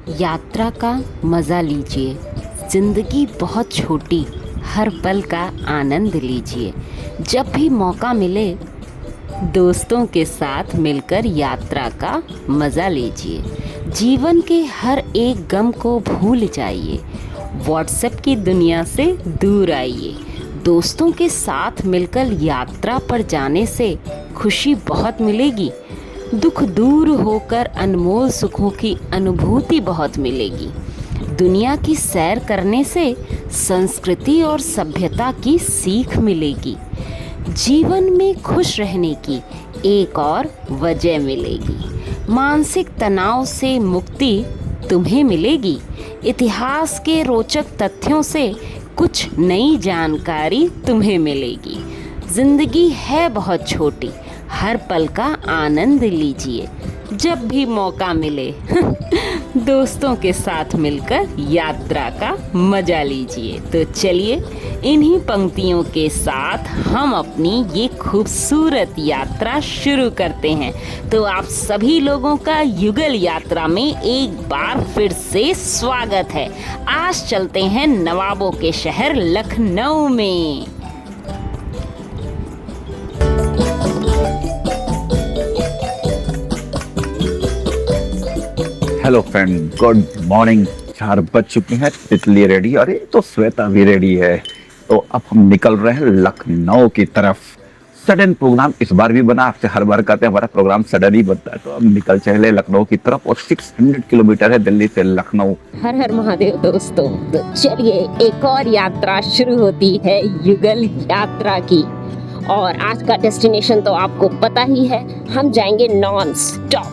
यात्रा का मज़ा लीजिए। ज़िंदगी बहुत छोटी, हर पल का आनंद लीजिए। जब भी मौका मिले दोस्तों के साथ मिलकर यात्रा का मज़ा लीजिए। जीवन के हर एक गम को भूल जाइए। व्हाट्सएप की दुनिया से दूर आइए। दोस्तों के साथ मिलकर यात्रा पर जाने से खुशी बहुत मिलेगी। दुख दूर होकर अनमोल सुखों की अनुभूति बहुत मिलेगी। दुनिया की सैर करने से संस्कृति और सभ्यता की सीख मिलेगी। जीवन में खुश रहने की एक और वजह मिलेगी। मानसिक तनाव से मुक्ति तुम्हें मिलेगी। इतिहास के रोचक तथ्यों से कुछ नई जानकारी तुम्हें मिलेगी। ज़िंदगी है बहुत छोटी, हर पल का आनंद लीजिए। जब भी मौका मिले दोस्तों के साथ मिलकर यात्रा का मज़ा लीजिए। तो चलिए इन्हीं पंक्तियों के साथ हम अपनी ये खूबसूरत यात्रा शुरू करते हैं। तो आप सभी लोगों का युगल यात्रा में एक बार फिर से स्वागत है। आज चलते हैं नवाबों के शहर लखनऊ में। Hello friend, good morning. 4 बज चुके हैं, तितली रेडी, अरे तो श्वेता भी रेडी है। तो अब हम निकल रहे हैं लखनऊ की तरफ। सडन प्रोग्राम इस बार भी बना, आपसे हर बार कहते हैं हमारा प्रोग्राम सडन ही बनता है। तो अब निकल चले लखनऊ की तरफ और 600 किलोमीटर है दिल्ली से लखनऊ। हर हर महादेव दोस्तों। तो चलिए एक और यात्रा शुरू होती है युगल यात्रा की। और आज का डेस्टिनेशन तो आपको पता ही है, हम जाएंगे नॉन स्टॉप,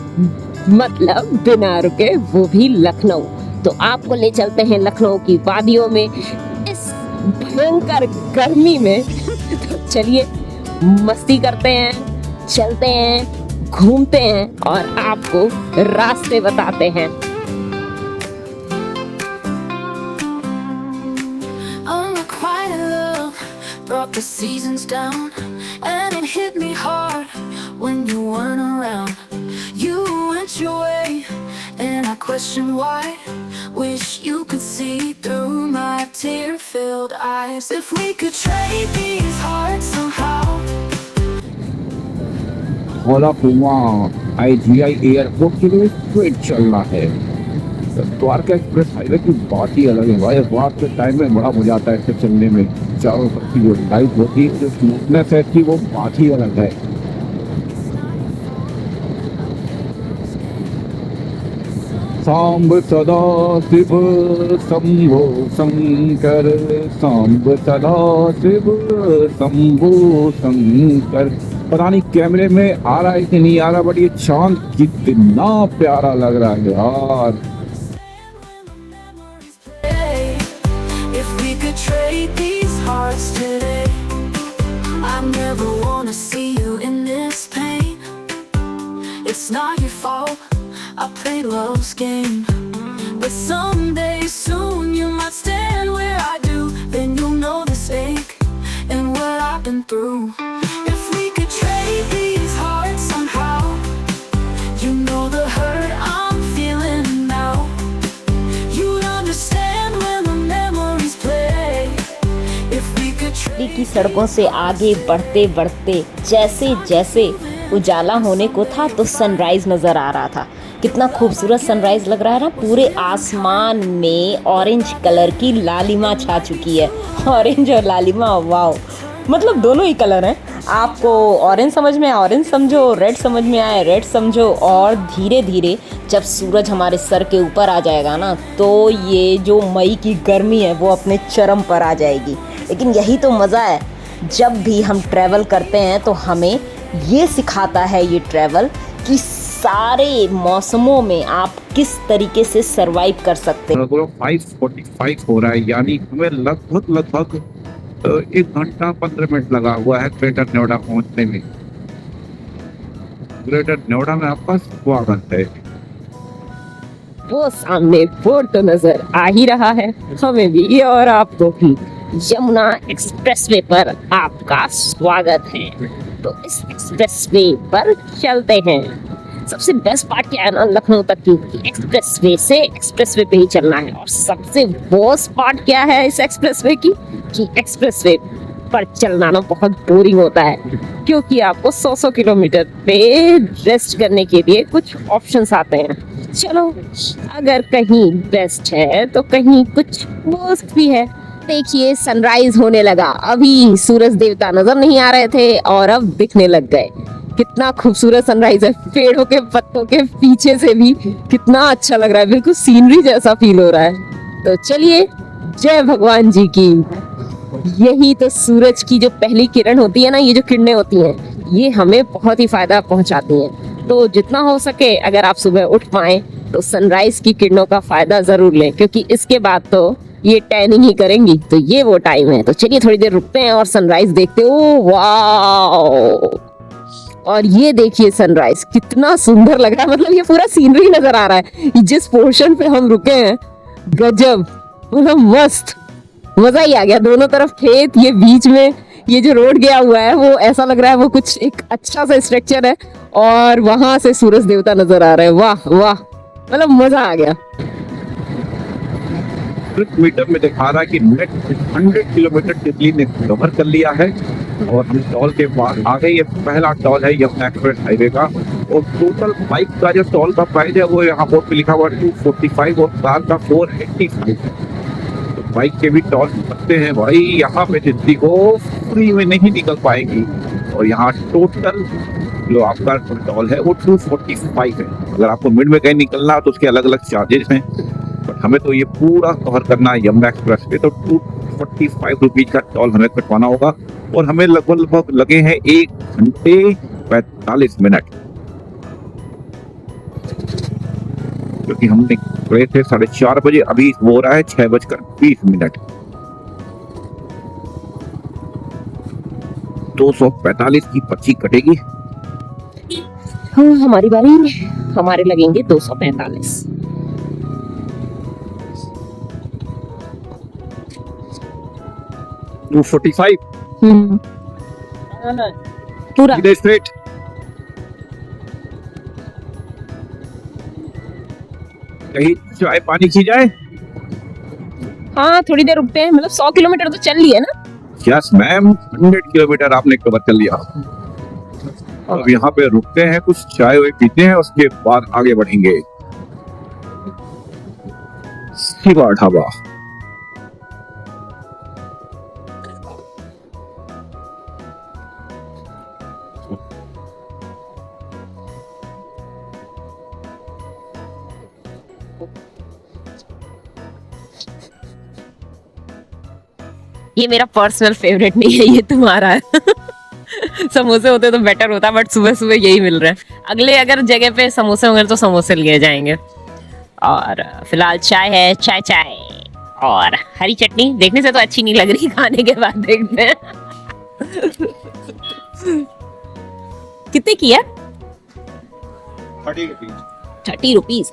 मतलब बिना रुके, वो भी लखनऊ। तो आपको ले चलते हैं लखनऊ की वादियों में इस भयंकर गर्मी में। तो चलिए मस्ती करते हैं, चलते हैं, घूमते हैं और आपको रास्ते बताते हैं। Brought the seasons down, and it hit me hard when you weren't around. You went your way, and I questioned why. Wish you could see through my tear-filled eyes. If we could trade these hearts somehow. ओला पुमा IGI airport के लिए straight चलना है। Dwarka express highway की बात ही अलग है भाई। रात के टाइम में बड़ा मजा आता है इससे चलने में। चारों तरफ की जो लाइट होती है, जो स्मूथनेस है कि वो बात ही अलग है। सांब सदा शिव शंभो शंकर, सांब सदा शिव शंभो शंकर। पता नहीं कैमरे में आ रहा है कि नहीं आ रहा, बट ये चांद कितना प्यारा लग रहा है यार। If we could trade these hearts today, I never wanna see you in this pain. It's not your fault, I played love's game. But someday soon you might stand where I do. Then you'll know this ache and what I've been through. If we could trade these hearts somehow, you know the hurt I'm feeling now. You'd understand when the memories play. If we could trade Delhi की सड़कों से आगे बढ़ते बढ़ते जैसे जैसे उजाला होने को था तो सनराइज नज़र आ रहा था। कितना खूबसूरत सनराइज लग रहा है ना। पूरे आसमान में ऑरेंज कलर की लालिमा छा चुकी है। ऑरेंज और लालिमा, वाओ, मतलब दोनों ही कलर हैं। आपको ऑरेंज समझ में आए ऑरेंज समझो, रेड समझ में आए रेड समझो। और धीरे धीरे जब सूरज हमारे सर के ऊपर आ जाएगा ना, तो ये जो मई की गर्मी है वो अपने चरम पर आ जाएगी। लेकिन यही तो मज़ा है, जब भी हम ट्रैवल करते हैं तो हमें ये सिखाता है ये ट्रैवल कि सारे मौसमों में आप किस तरीके से सरवाइव कर सकते हैं। 5:45 हो रहा है, यानी हमें लगभग 1 घंटा 15 मिनट लगा हुआ है ग्रेटर नोएडा पहुंचने में। ग्रेटर नोएडा में आपका स्वागत है। वो सामने बोर्ड तो नजर आ ही रहा है हमें भी और आपको भी। यमुना एक्सप्रेसवे पर आपका स्वागत है। तो इस एक्सप्रेसवे पर चलते हैं। सबसे बेस्ट पार्ट क्या है ना लखनऊ तक की एक्सप्रेसवे से एक्सप्रेसवे पे ही चलना है। और सबसे वर्स्ट पार्ट क्या है इस एक्सप्रेसवे की कि एक्सप्रेसवे पर चलना ना बहुत बोरिंग होता है, क्योंकि आपको 100 किलोमीटर पे रेस्ट करने के लिए कुछ ऑप्शंस आते हैं। चलो अगर कहीं बेस्ट है तो कहीं कुछ वर्स्ट भी है। देखिए सनराइज होने लगा, अभी सूरज देवता नजर नहीं आ रहे थे और अब दिखने लग गए। कितना खूबसूरत सनराइज है, पेड़ों के पत्तों के पीछे से भी कितना अच्छा लग रहा है, बिल्कुल सीनरी जैसा फील हो रहा है। तो चलिए जय भगवान जी की। यही तो सूरज की जो पहली किरण होती है ना, ये जो किरणें होती हैं ये हमें बहुत ही फायदा पहुंचाती हैं। तो जितना हो सके अगर आप सुबह उठ पाए तो सनराइज की किरणों का फायदा जरूर लें, क्योंकि इसके बाद तो ये टैनिंग ही करेंगी। तो ये वो टाइम है। तो चलिए थोड़ी देर रुकते हैं और सनराइज देखते हैं। ओ वाओ, और ये देखिए सनराइज कितना सुंदर लग रहा है, मतलब ये पूरा सीनरी नजर आ रहा है। जिस पोर्शन पे हम रुके हैं गजब, मतलब मस्त, मजा ही आ गया। दोनों तरफ खेत, ये बीच में ये जो रोड गया हुआ है वो ऐसा लग रहा है वो कुछ एक अच्छा सा स्ट्रक्चर है, और वहां से सूरज देवता नजर आ रहे हैं। वाह वाह, मतलब मजा आ गया। मीटर में दिखा रहा है कि नेट 100 किलोमीटर दिल्ली ने कवर कर लिया है और हम टोल के पास आ गए। ये पहला टोल है यमुना एक्सप्रेस हाईवे का, और टोटल बाइक का जो टोल का प्राइस है वो यहाँ बोर्ड पे लिखा हुआ 245 और कार का 485 है। तो बाइक के भी टोल लगते हैं भाई, यहाँ पे दिल्ली को फ्री में नहीं निकल पाएगी। और यहाँ टोटल जो आपका टोल है वो 245 है। अगर आपको मिड में कहीं निकलना है तो उसके अलग अलग चार्जेस हैं, बट हमें तो ये पूरा कवर करना है यमुना एक्सप्रेस पे, तो 245 रुपीज का टोल हमें कटवाना होगा। और हमें लगभग लगे हैं 1 घंटे 45 मिनट, क्योंकि हम निकले थे 4:30 बजे, अभी हो रहा है 6:20। 245 की पर्ची कटेगी। हाँ हमारी बारी, हमारे लगेंगे 245। 245 पूरा सीधे स्ट्रेट। कहीं चाय पानी की जाए? हाँ थोड़ी देर रुकते हैं, मतलब 100 किलोमीटर तो चल लिए ना। यस मैम, 100 किलोमीटर आपने कवर कर लिया। अब यहाँ पे रुकते हैं, कुछ चाय वाय पीते हैं, उसके बाद आगे बढ़ेंगे। शिवा ढाबा। ये मेरा पर्सनल फेवरेट नहीं है, ये तुम्हारा है। समोसे होते तो बेटर होता, बट सुबह सुबह यही मिल रहा है। अगले अगर जगह पे समोसे होंगे तो समोसे लिए जाएंगे। और फिलहाल चाय है, चाय चाय और हरी चटनी। देखने से तो अच्छी नहीं लग रही, खाने के बाद देखते हैं। कितने की है? 30 रुपीज।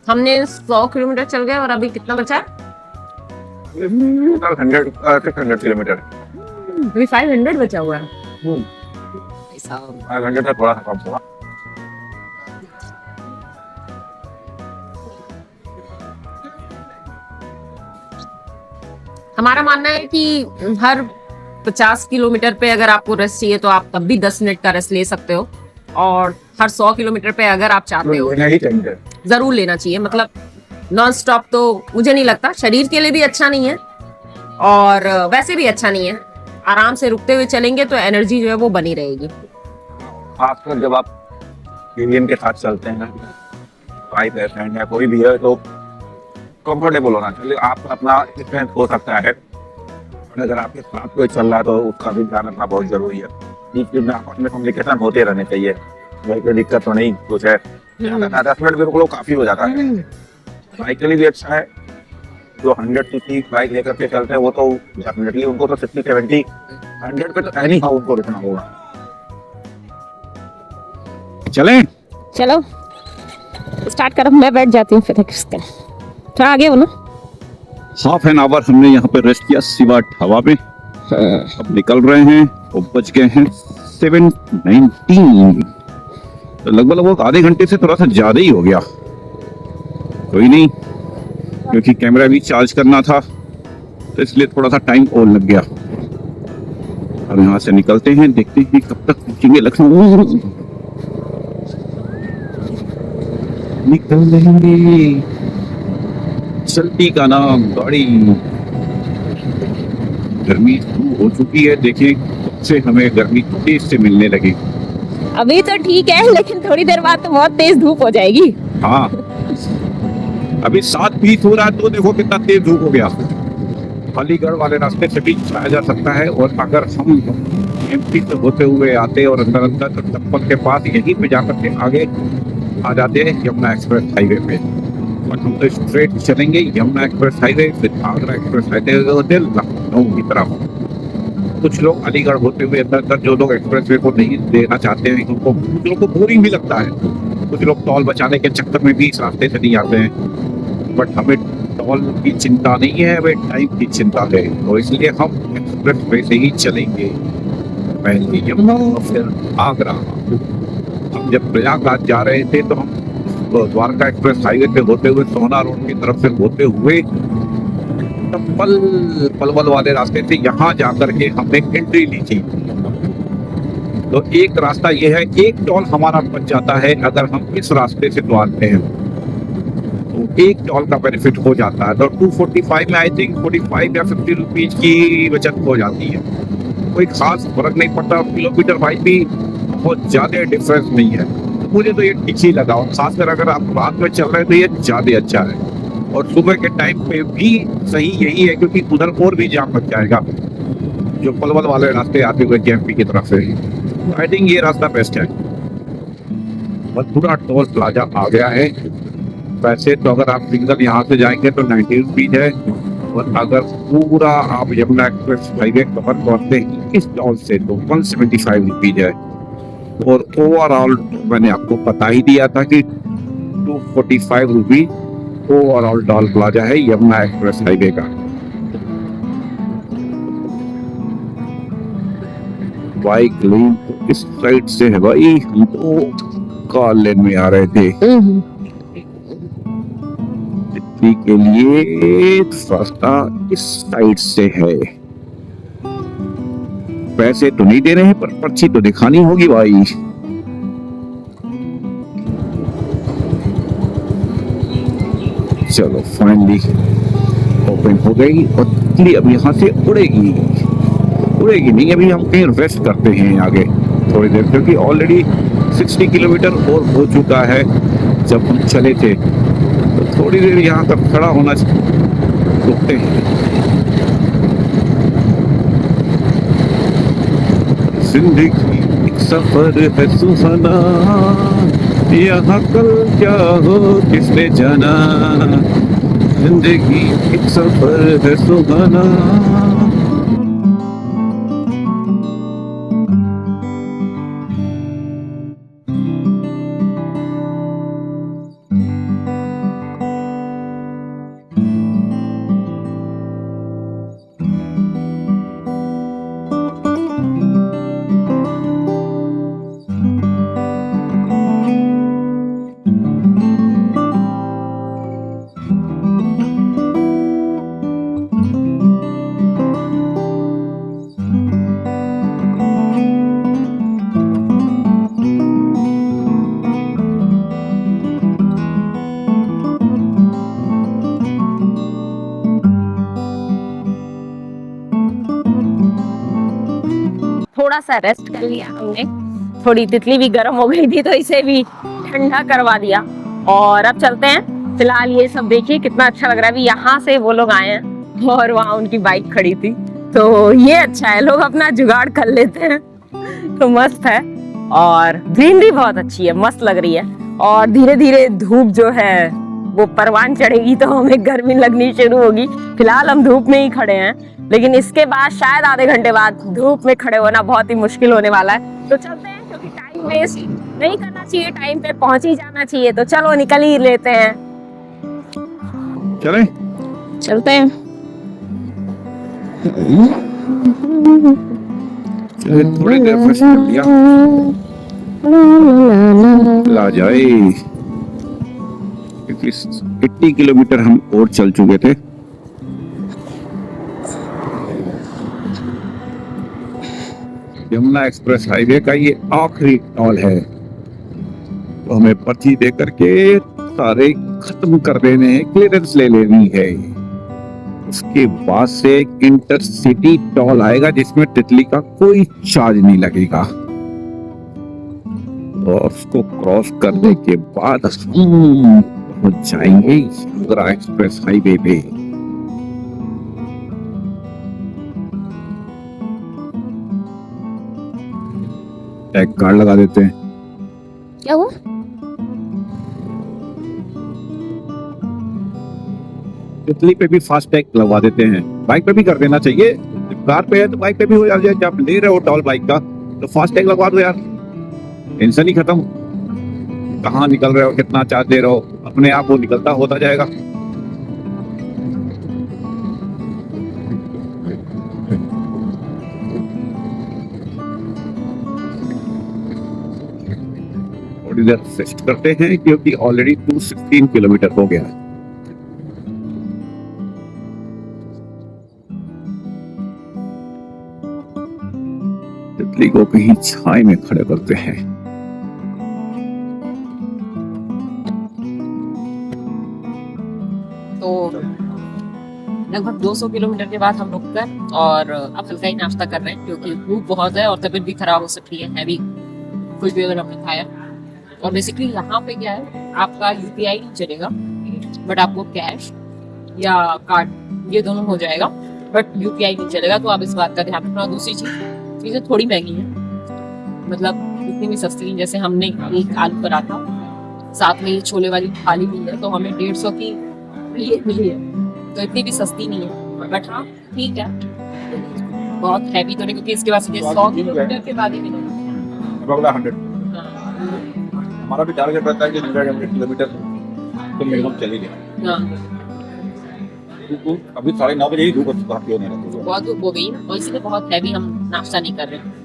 हमने 100 किलोमीटर चल गए और अभी कितना बचा है? 100 किलोमीटर। अभी 500 बचा हुआ है। 500 का थोड़ा सा कम हुआ। हमारा मानना है कि हर 50 किलोमीटर पे अगर आपको रेस्ट चाहिए तो आप तब भी 10 मिनट का रेस्ट ले सकते हो, और हर 100 किलोमीटर पे अगर आप चाहते हो जरूर लेना चाहिए। मतलब नॉन स्टॉप तो मुझे नहीं लगता, शरीर के लिए भी अच्छा नहीं है और वैसे भी अच्छा नहीं है। आराम से रुकते हुए चलेंगे तो एनर्जी जो है वो बनी रहेगी। खासकर जब आप इंडियन के साथ चलते हैं, बाइक है, फ्रेंड है, कोई भी है, तो कंफर्टेबल होना चाहिए। आप अपना स्ट्रेंथ हो सकता है, अगर आपके साथ कोई चल रहा है तो उसका भी ध्यान रखना बहुत जरूरी है। बीच में आपस में कम्युनिकेशन होते रहने चाहिए, भाई कोई दिक्कत तो नहीं कुछ है। 10 मिनट भी रुक लो काफी हो जाता है। बाइक के लिए भी अच्छा है। जो 100 सीसी बाइक लेकर के चलते हैं वो तो डेफिनेटली उनको तो 60, 70, 100 पे तो एनी हाउ उनको रुकना होगा। चलें? चलो स्टार्ट कर, मैं बैठ जाती हूँ फिर थोड़ा आगे हो ना। हाफ एन आवर हमने यहाँ पे रेस्ट किया सिवा हवा में। अब निकल रहे हैं, वो बज गए हैं 7:19, तो लगभग आधे घंटे से थोड़ा सा ज्यादा ही हो गया। कोई नहीं, क्योंकि कैमरा भी चार्ज करना था तो इसलिए थोड़ा सा टाइम और लग गया। अब यहाँ से निकलते हैं, देखते हैं कब तक पहुंचेंगे लखनऊ। निकल लेंगे, चलती का नाम गाड़ी। गर्मी शुरू हो चुकी है, देखिए कब से हमें गर्मी तेज से मिलने लगी। अभी तो ठीक है, लेकिन थोड़ी देर बाद तो बहुत तेज धूप हो जाएगी। हाँ, अभी 7:20 हो रहा है तो देखो कितना तेज धूप हो गया। अलीगढ़ वाले रास्ते से भी जाया जा सकता है, और अगर हम एमपी से होते हुए आते और अंदर अंदर तो टप्पल के पास यहीं पे जाकर के आगे आ जाते हैं यमुना एक्सप्रेस हाईवे पे। और हम तो स्ट्रेट चलेंगे यमुना एक्सप्रेस हाईवे, फिर आगरा एक्सप्रेस हाईवे होते लखनऊ की तरफ। कुछ लोग अलीगढ़ होते हुए अंदर अंदर, जो लोग एक्सप्रेस वे को नहीं देना चाहते हैं, उनको कुछ लोगों को बोरिंग भी लगता है। कुछ लोग टॉल बचाने के चक्कर में भी इस रास्ते से नहीं आते हैं, बट हमें टॉल की चिंता नहीं है, हमें टाइम की चिंता है, तो इसलिए हम एक्सप्रेस वे से ही चलेंगे। पहले यमुना फिर आगरा। हम जब प्रयागराज जा रहे थे तो हम द्वारका एक्सप्रेस हाईवे पे होते हुए सोहना रोड की तरफ से होते हुए पलवल वाले रास्ते से यहाँ जाकर के हमने एंट्री ली थी। तो एक रास्ता ये है, एक टोल हमारा बच जाता है अगर हम इस रास्ते से निकलते हैं, तो एक टोल का बेनिफिट हो जाता है। तो 245 में आई थिंक 45 या 50 रुपीज की बचत हो जाती है। कोई खास फर्क नहीं पड़ता, किलोमीटर वाइज भी बहुत ज्यादा डिफरेंस नहीं है। तो मुझे तो ये ठीक ही लगा, और खासकर अगर आप रात में चल रहे हैं तो ये ज्यादा अच्छा है। और सुबह के टाइम पे भी सही यही है, क्योंकि उधर और भी जाम लग जाएगा जो पलवल वाले रास्ते आते हुए जेएमपी की तरफ से। आई थिंक ये रास्ता बेस्ट है। मथुरा टोल प्लाजा आ गया है। वैसे तो अगर आप सिंगल यहाँ से जाएंगे तो 90 रुपीज है, और अगर पूरा आप यमुना एक्सप्रेस हाईवे कवर करते हैं इस टोल से तो 175 रुपीज है। और ओवरऑल मैंने आपको बता ही दिया था कि 245 रुपीज ओवरऑल टोल प्लाजा है यमुना एक्सप्रेस हाईवे का। बाइक लेन तो इस साइड से है भाई, हम तो कार लेन में आ रहे थे। दिल्ली के लिए रास्ता इस साइड से है। पैसे तो नहीं दे रहे हैं, पर पर्ची तो दिखानी होगी भाई। चलो फाइनली ओपन हो गई, और दिल्ली अब यहाँ से उड़ेगी नहीं। अभी हम कहीं रेस्ट करते हैं आगे थोड़ी देर, क्योंकि ऑलरेडी 60 किलोमीटर और हो चुका है जब हम चले थे। तो थोड़ी देर यहाँ तक खड़ा होना रुकते हैं। जिंदगी एक सफर है सुहाना, यहाँ कल क्या हो किसने जाना। जिंदगी एक सफर है सुहाना। थोड़ा सा रेस्ट कर लिया हमने, थोड़ी तितली भी गर्म हो गई थी तो इसे भी ठंडा करवा दिया। और अब चलते हैं। फिलहाल ये सब देखिए कितना अच्छा लग रहा है। अभी यहाँ से वो लोग आए हैं और वहाँ उनकी बाइक खड़ी थी, तो ये अच्छा है, लोग अपना जुगाड़ कर लेते हैं, तो मस्त है। और ग्रीनरी बहुत अच्छी है, मस्त लग रही है। और धीरे धीरे धूप जो है वो परवान चढ़ेगी तो हमें गर्मी लगनी शुरू होगी। फिलहाल हम धूप में ही खड़े हैं, लेकिन इसके बाद शायद आधे घंटे बाद धूप में खड़े होना बहुत ही मुश्किल होने वाला है। तो चलते हैं, क्योंकि टाइम वेस्ट नहीं करना चाहिए, टाइम पे पहुंच ही जाना चाहिए। तो चलो निकल ही लेते हैं। चलें? चलते हैं। चले थोड़ी देर फ्रेश कर लिया, ला जाए, क्योंकि 80 किलोमीटर हम और चल चुके थे। यमुना एक्सप्रेस हाईवे का ये आखिरी टोल है, तो हमें पर्ची दे करके सारे खत्म कर देने हैं, क्लियरेंस ले लेनी है। उसके बाद से इंटरसिटी टोल आएगा जिसमें तितली का कोई चार्ज नहीं लगेगा, और उसको क्रॉस करने के बाद हम पहुंच जाएंगे आगरा एक्सप्रेस हाईवे पे। टैग कार्ड लगा देते हैं। क्या हुआ? तितली पे भी फास्ट टैग लगवा देते हैं, बाइक पे भी कर देना चाहिए। कार पे है तो बाइक पे भी हो जाए, जब ले रहे हो टोल बाइक का तो फास्ट टैग लगवा दो यार, टेंशन ही खत्म। कहाँ निकल रहे हो, कितना चार्ज दे रहे हो, अपने आप वो निकलता होता जाएगा। थोड़ी देर रेस्ट करते हैं क्योंकि ऑलरेडी 216 किलोमीटर हो गया है। तितली को कहीं छाई में खड़े करते हैं। तो लगभग 200 किलोमीटर के बाद हम रुककर और अब हल्का ही नाश्ता कर रहे हैं, क्योंकि भूख बहुत है और तबीयत भी खराब हो सकती है, हैवी कुछ भी अगर हमने खाया। और बेसिकली यहाँ पे क्या है, आपका यूपीआई नहीं चलेगा, बट आपको कैश या कार्ड ये दोनों हो जाएगा, बट यूपीआई नहीं चलेगा। तो आप इस बात का ध्यान रखना। दूसरी चीज़ें थोड़ी महंगी हैं, मतलब इतनी भी सस्ती नहीं। जैसे हमने एक आलू पराठा साथ में ये छोले वाली थाली ली है, तो हमें 150 की ये मिली है, तो इतनी भी सस्ती नहीं है। बट हाँ ठीक है, बहुत हैवी तो नहीं, क्योंकि इसके बाद सीधे 100 किलोमीटर के बाद ही मिलेगा। 100। हमारा भी टारगेट रहता है कि 100 किलोमीटर तो मिनिमम चलेगा। हाँ, अभी 9:30 बजे ही धूप काफी होने लगी है। बहुत धूप हो गई है और इसीलिए बहुत हैवी हम नाश्ता नहीं कर रहे हैं।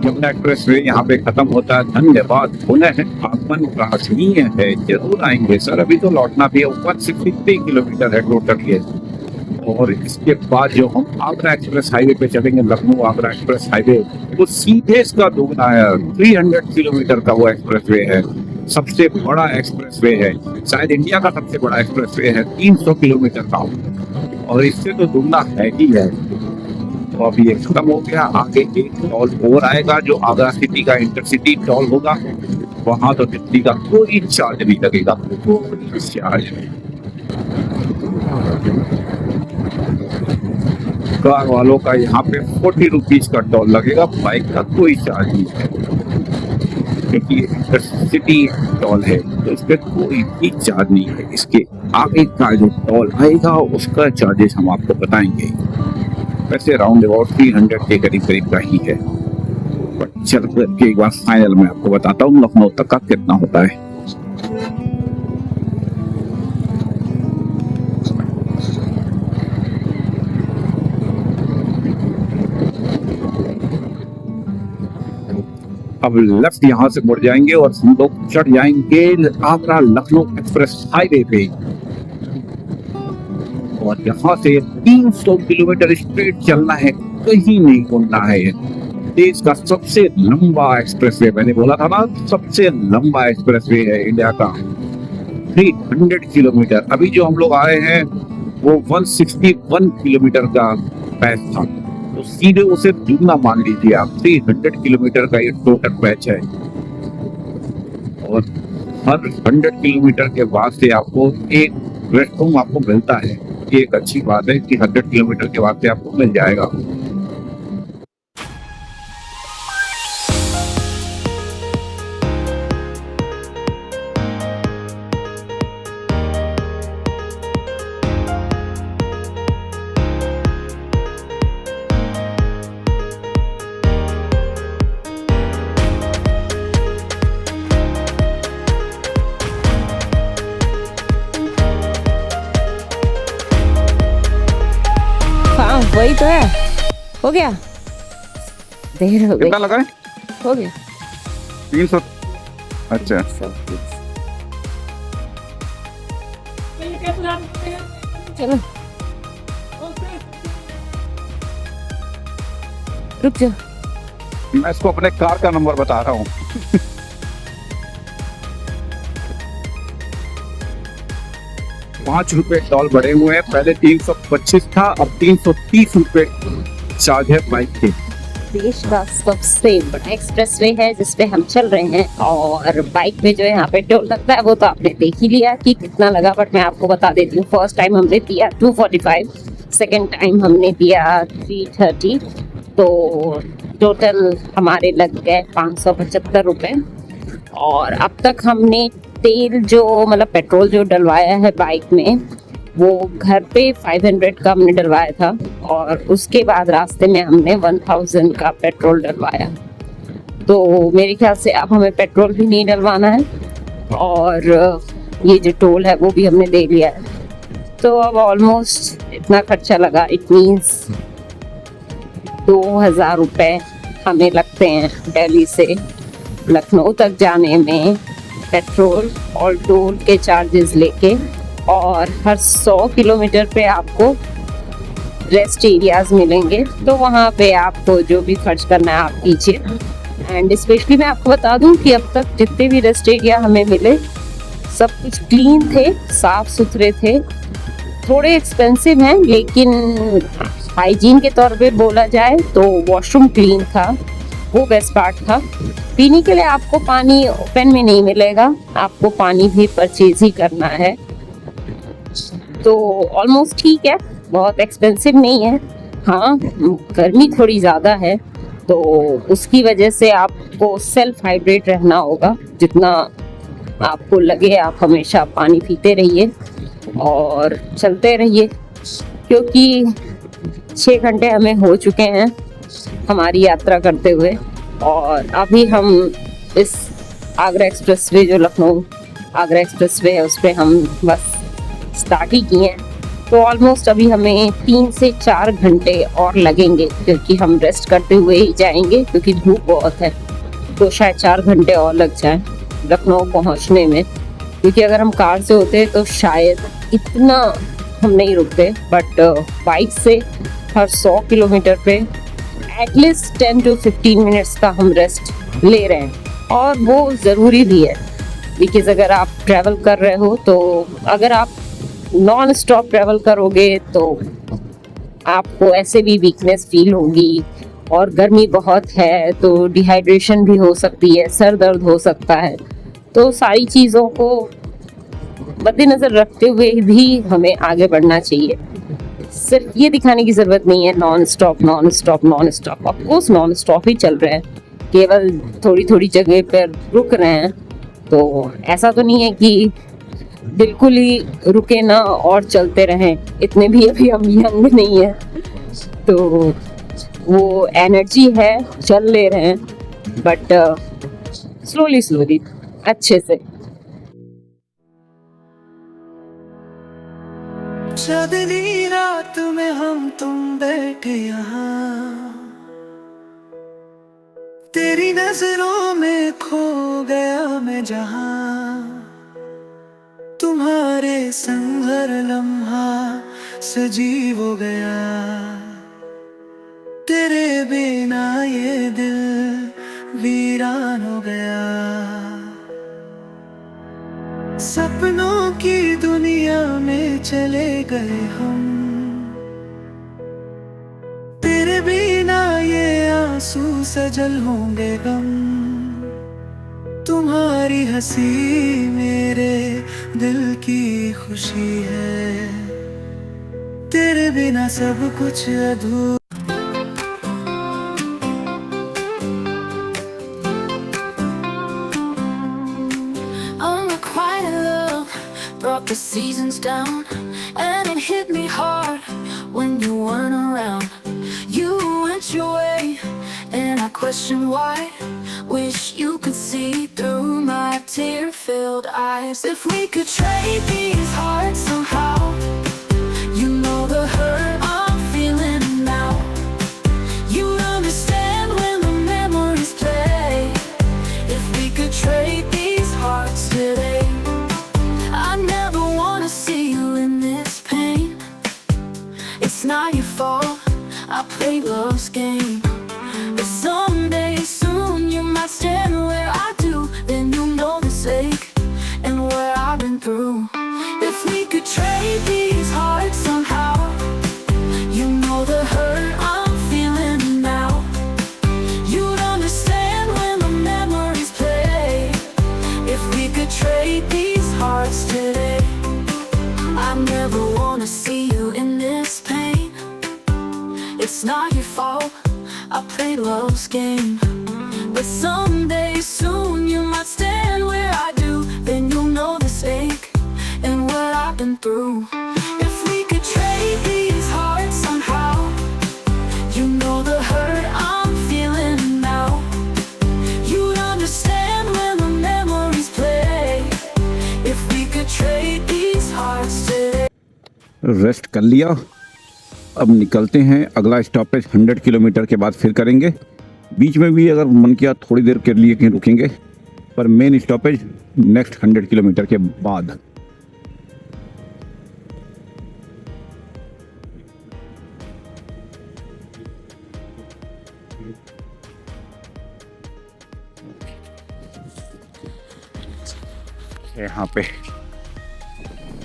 यमुना एक्सप्रेस वे यहाँ पे खत्म होता है। धन्यवाद, पुनः आगमन प्रार्थनीय है, जरूर आएंगे सर। अभी तो लौटना भी है, 163 किलोमीटर है टोटल ये। और इसके बाद जो हम आगरा एक्सप्रेस हाईवे पे चलेंगे, लखनऊ आगरा एक्सप्रेस हाईवे, वो सीधे इसका दोगुना है। 300 किलोमीटर का वो एक्सप्रेस वे है, सबसे बड़ा एक्सप्रेस वे है, शायद इंडिया का सबसे बड़ा एक्सप्रेस वे है, 300 किलोमीटर का, और इससे तो दुगना है ही है। तो अभी ये खत्म हो गया, आगे की टोल और आएगा जो आगरा सिटी का इंटरसिटी टोल होगा, वहां तो तितली का कोई चार्ज नहीं लगेगा, कोई चार्ज नहीं। कार वालों का यहाँ पे 40 रुपीज का टोल लगेगा, बाइक का कोई चार्ज नहीं है, क्योंकि ये इंटरसिटी टोल है, तो इस पे कोई भी चार्ज नहीं है। इसके आगे का जो टोल आएगा उसका चार्जेस हम आपको बताएंगे। वैसे राउंड अबाउट 300 के करीब का ही है, बट चल करके एक बार फाइनल में आपको बताता हूँ लखनऊ तक का कितना होता है। अब लेफ्ट यहाँ से मुड़ जाएंगे और हम लोग चढ़ जाएंगे आगरा लखनऊ एक्सप्रेस हाईवे पे, और यहाँ से 300 किलोमीटर स्ट्रेट चलना है, कहीं नहीं मुड़ना है। देश का सबसे लंबा एक्सप्रेसवे, मैंने बोला था ना, सबसे लंबा एक्सप्रेसवे है इंडिया का, 300 किलोमीटर। अभी जो हम लोग आए हैं वो 161 किलोमीटर का पैच था, तो सीधे उसे दुगना मान लीजिए आप। 300 किलोमीटर का ये टोटल पैच है, और हर 100 किलोमीटर के बाद से आपको एक प्लेटफॉर्म आपको मिलता है। ये एक अच्छी बात है कि 100 किलोमीटर के बाद से आपको मिल जाएगा। वही तो है। हो गया, देर हो गई। कितना लगा है? हो गया 300। अच्छा सब कुछ। चलो रुक जाओ। मैं इसको अपने कार का नंबर बता रहा हूँ। ₹5 टोल बढ़े हुए हैं। पहले 325 था, अब 330 रुपए चार्ज है बाइक के। देश का सबसे बड़ा एक्सप्रेसवे है जिसपे हम चल रहे हैं, और बाइक पे जो है यहाँ पे टोल लगता है वो तो आपने देख ही लिया कि कितना लगा, बट मैं आपको बता देती हूँ। फर्स्ट टाइम हमने दिया 245, सेकेंड टाइम हमने दिया 330, तो टोटल हमारे लग गए 575 रुपये। और अब तक हमने तेल जो मतलब पेट्रोल जो डलवाया है बाइक में, वो घर पे 500 का हमने डलवाया था, और उसके बाद रास्ते में हमने 1000 का पेट्रोल डलवाया। तो मेरे ख्याल से अब हमें पेट्रोल भी नहीं डलवाना है, और ये जो टोल है वो भी हमने दे लिया है। तो अब ऑलमोस्ट इतना खर्चा लगा, इट मीन्स 2000 रुपये हमें लगते हैं दिल्ली से लखनऊ तक जाने में, पेट्रोल और टोल के चार्जेस लेके। और हर 100 किलोमीटर पे आपको रेस्ट एरियाज मिलेंगे, तो वहाँ पे आपको जो भी खर्च करना है आप कीजिए। एंड स्पेशली मैं आपको बता दूं कि अब तक जितने भी रेस्ट एरिया हमें मिले सब कुछ क्लीन थे, साफ सुथरे थे। थोड़े एक्सपेंसिव हैं, लेकिन हाइजीन के तौर पे बोला जाए तो वॉशरूम क्लीन था, वो बेस्ट पार्ट था। पीने के लिए आपको पानी ओपन में नहीं मिलेगा, आपको पानी भी परचेज ही करना है। तो ऑलमोस्ट ठीक है, बहुत एक्सपेंसिव नहीं है। हाँ, गर्मी थोड़ी ज़्यादा है, तो उसकी वजह से आपको सेल्फ हाइड्रेट रहना होगा। जितना आपको लगे आप हमेशा पानी पीते रहिए और चलते रहिए, क्योंकि 6 घंटे हमें हो चुके हैं हमारी यात्रा करते हुए, और अभी हम इस आगरा एक्सप्रेसवे जो लखनऊ आगरा एक्सप्रेसवे है उस पर हम बस स्टार्ट ही किए हैं। तो ऑलमोस्ट अभी हमें 3 से 4 घंटे और लगेंगे, क्योंकि हम रेस्ट करते हुए ही जाएंगे, क्योंकि धूप बहुत है। तो शायद 4 घंटे और लग जाए लखनऊ पहुंचने में, क्योंकि अगर हम कार से होते तो शायद इतना हम नहीं रुकते, बट बाइक से हर 100 किलोमीटर पे एटलीस्ट 10 to 15 मिनट्स का हम रेस्ट ले रहे हैं, और वो ज़रूरी भी है। बिकॉज अगर आप ट्रैवल कर रहे हो, तो अगर आप नॉन स्टॉप ट्रैवल करोगे तो आपको ऐसे भी वीकनेस फील होगी, और गर्मी बहुत है तो डिहाइड्रेशन भी हो सकती है, सर दर्द हो सकता है। तो सारी चीज़ों को मद्देनज़र रखते हुए भी हमें आगे बढ़ना चाहिए। सिर्फ ये दिखाने की ज़रूरत नहीं है non stop non stop non stop. Of course non stop ही चल रहे हैं, केवल थोड़ी थोड़ी जगह पर रुक रहे हैं। तो ऐसा तो नहीं है कि बिल्कुल ही रुके ना और चलते रहें, इतने भी अभी हम यंग नहीं है, तो वो एनर्जी है, चल ले रहे हैं, बट स्लोली स्लोली अच्छे से। चांदनी रात में हम तुम बैठे यहाँ, तेरी नजरों में खो गया मैं जहाँ, तुम्हारे संग हर लम्हा सजीव हो गया, तेरे बिना ये दिल वीरान हो गया। सपनों की दुनिया में चले गए हम, तेरे बिना ये आंसू सजल होंगे गम, तुम्हारी हंसी मेरे दिल की खुशी है, तेरे बिना सब कुछ अधूरा। Brought the seasons down, and it hit me hard when you weren't around. You went your way, and I questioned why. Wish you could see through my tear-filled eyes. If we could trade these hearts somehow, you know the hurt I'm feeling not your fault. I played love's game. But someday soon you might stand where I do. Then you'll know this ache and what I've been through. If we could trade these hearts somehow, you know the hurt I'm feeling now. You'd understand when the memories play. If we could trade these hearts today, I never wanna see you in this pain. It's not your fault, I played love's game. But someday soon you might stand where I do. Then you'll know this ache and what I've been through. If we could trade these hearts somehow, you know the hurt I'm feeling now. You'd understand when the memories play. If we could trade these hearts today. Rest कर लिया, अब निकलते हैं। अगला stoppage 100 kilometre के बाद फिर करेंगे। बीच में भी अगर मन किया थोड़ी देर के लिए कहीं रुकेंगे, पर मेन स्टॉपेज नेक्स्ट 100 किलोमीटर के बाद। यहाँ पे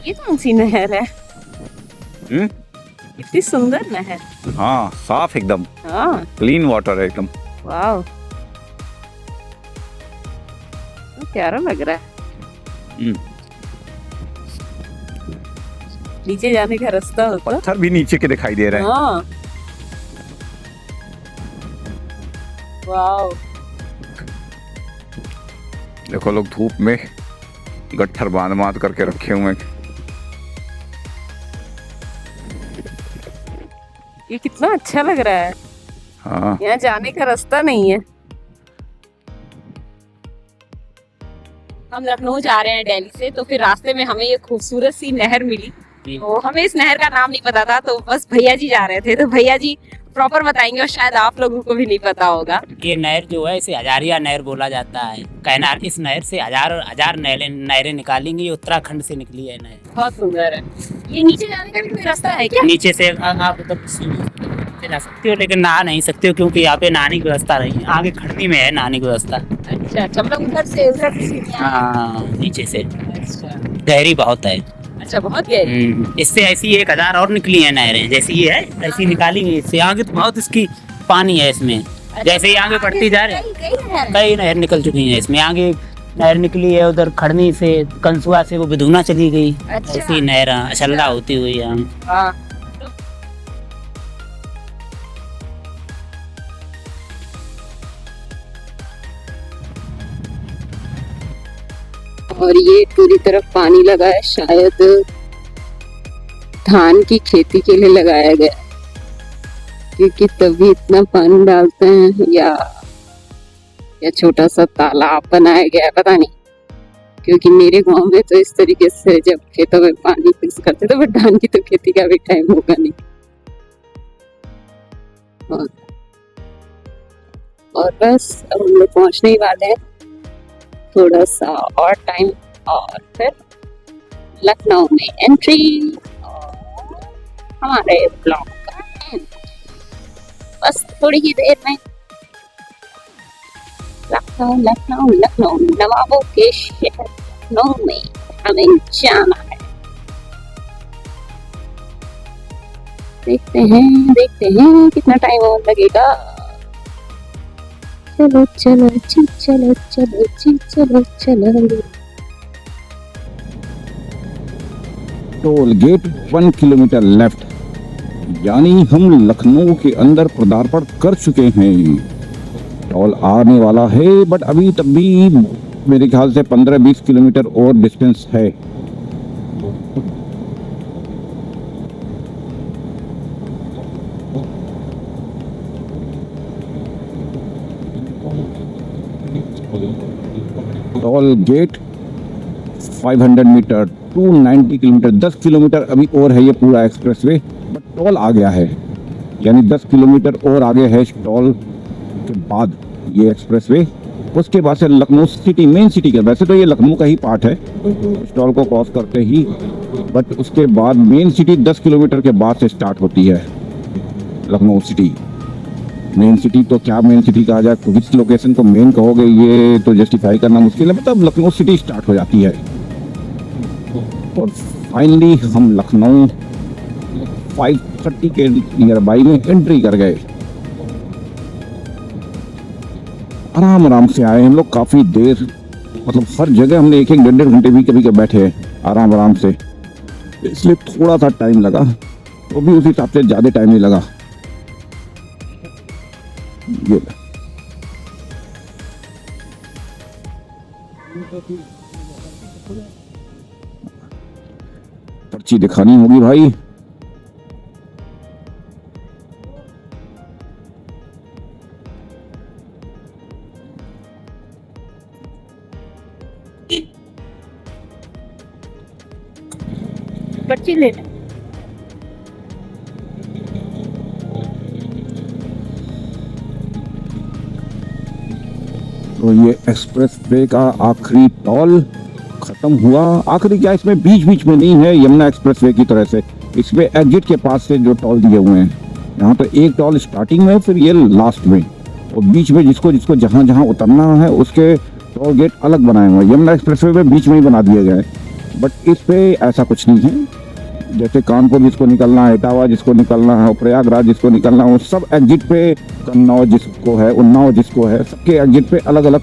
ये कौन सी नहर है? हम्म, इतनी सुंदर नहर। हाँ, साफ एकदम, हाँ, क्लीन वाटर है एकदम। वाव, प्यारा लग रहा है। नीचे जाने का रास्ता होता। पत्थर भी नीचे के दिखाई दे रहे हैं। हाँ, वाव, देखो लोग धूप में गट्ठर बांध करके रखे हुए हैं। ये कितना अच्छा लग रहा है। हाँ, यहाँ जाने का रास्ता नहीं है। हम लखनऊ जा रहे हैं दिल्ली से, तो फिर रास्ते में हमें ये खूबसूरत सी नहर मिली। तो हमें इस नहर का नाम नहीं पता था, तो बस भैया जी जा रहे थे, तो भैया जी प्रॉपर बताएंगे और शायद आप लोगों को भी नहीं पता होगा। ये नहर जो है इसे हजारिया नहर बोला जाता है। कहना इस नहर से हजार नहरें निकालेंगी। ये उत्तराखंड से निकली है नहर। बहुत सुंदर है। ये नीचे जाने का भी कोई रास्ता है क्या? नीचे से आप उधर सीढ़ी जा सकते हो, लेकिन नहा नहीं सकते हो क्योंकि यहाँ पे नहाने की व्यवस्था नहीं है। आगे खड़नी में है नहाने की व्यवस्था। अच्छा, मतलब उधर से सीढ़ियाँ। हाँ, नीचे से अच्छा, गहरी बहुत है। अच्छा, बहुत गहरी। इससे ऐसी 1000 और निकली है नहरें। जैसी ये है ऐसी निकालेंगे। इससे आगे तो बहुत इसकी पानी है इसमें। जैसे ही आगे बढ़ती जा रही है, कई नहर निकल चुकी है इसमें। आगे नहर निकली है उधर खड़नी से, कंसुआ से वो बिधुना चली गई। अच्छा। ऐसी नहर अशल्ला होती हुई है। हाँ, और ये पूरी तरफ पानी लगा है, शायद धान की खेती के लिए लगाया गया, क्योंकि तभी इतना पानी डालते हैं, या छोटा सा तालाब बनाया गया है, पता नहीं। क्योंकि मेरे गांव में तो इस तरीके से जब खेतों में पानी फिक्स करते तो धान की तो खेती का भी टाइम होगा नहीं। और बस अब हम लोग पहुंचने ही वाले हैं, थोड़ा सा और टाइम और फिर लखनऊ में एंट्री और हमारे ब्लॉग का एंड। बस थोड़ी ही देर में लखनऊ लखनऊ लखनऊ नवाबों के शहर लखनऊ में हमें जाना है। देखते हैं कितना टाइम और लगेगा। चलो चलो जी, चलो चलो जी, चलो चलो। टोल गेट 1 किलोमीटर लेफ्ट, यानी हम लखनऊ के अंदर पदार्पण कर चुके हैं। टोल आने वाला है, बट अभी तब भी मेरे ख्याल से 15-20 किलोमीटर और डिस्टेंस है। Toll gate 500 metre, 290 kilometre, 10 kilometre अभी और है ये पूरा एक्सप्रेसवे, बट टोल आ गया है। यानी 10 किलोमीटर और आगे है टोल के बाद ये एक्सप्रेसवे। उसके बाद से लखनऊ सिटी, मेन सिटी का, वैसे तो ये लखनऊ का ही पार्ट है टोल को क्रॉस करते ही, बट उसके बाद मेन सिटी 10 किलोमीटर के बाद से स्टार्ट होती है। लखनऊ सिटी। मेन सिटी तो क्या मेन सिटी कहा जाए, किस लोकेशन को मेन कहोगे ये तो जस्टिफाई करना मुश्किल है, मतलब लखनऊ सिटी स्टार्ट हो जाती है। और फाइनली हम लखनऊ 5:30 के नियर बाई में एंट्री कर गए। आराम आराम से आए हम लोग, काफ़ी देर, मतलब हर जगह हमने एक एक डेढ़ घंटे भी कभी कभी बैठे हैं आराम आराम से, इसलिए थोड़ा सा टाइम लगा, वो भी उस हिसाब से ज़्यादा टाइम नहीं लगा। ये पर्ची दिखानी होगी भाई। पर्ची लेना। तो ये एक्सप्रेस वे का आखिरी टोल खत्म हुआ। आखिरी क्या, इसमें बीच बीच में नहीं है यमुना एक्सप्रेस वे की तरह से, इसमें एग्जिट के पास से जो टोल दिए हुए हैं, यहाँ तो एक टोल स्टार्टिंग में फिर ये लास्ट में, और बीच में जिसको जिसको जहाँ जहाँ उतरना है उसके टोल गेट अलग बनाए हुए हैं। यमुना एक्सप्रेस वे में बीच में ही बना दिए गए, बट इस पे ऐसा कुछ नहीं है। जैसे कानपुर जिसको निकलना है, इटावा जिसको निकलना है, प्रयागराज जिसको निकलना है, वो सब एग्जिट पे, कन्नौज जिसको है, उन्नाव जिसको है, सबके एग्जिट पे अलग अलग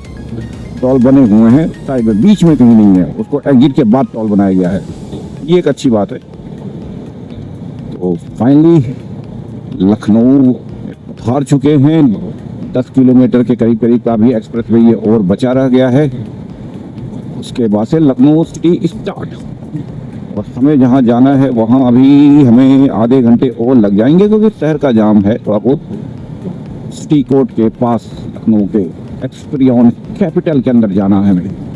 टोल बने हुए हैं साइड में, बीच में कहीं नहीं है, उसको एग्जिट के बाद टोल बनाया गया है, ये एक अच्छी बात है। तो फाइनली लखनऊ पहुंच चुके हैं। 10 किलोमीटर के करीब करीब का भी एक्सप्रेस वे ये और बचा रह गया है, उसके बाद से लखनऊ सिटी स्टार्ट। और हमें जहाँ जाना है वहाँ अभी हमें आधे घंटे और लग जाएंगे, क्योंकि शहर का जाम है थोड़ा बहुत। सिटी कोर्ट के पास लखनऊ के एक्सपीरियंस कैपिटल के अंदर जाना है हमें।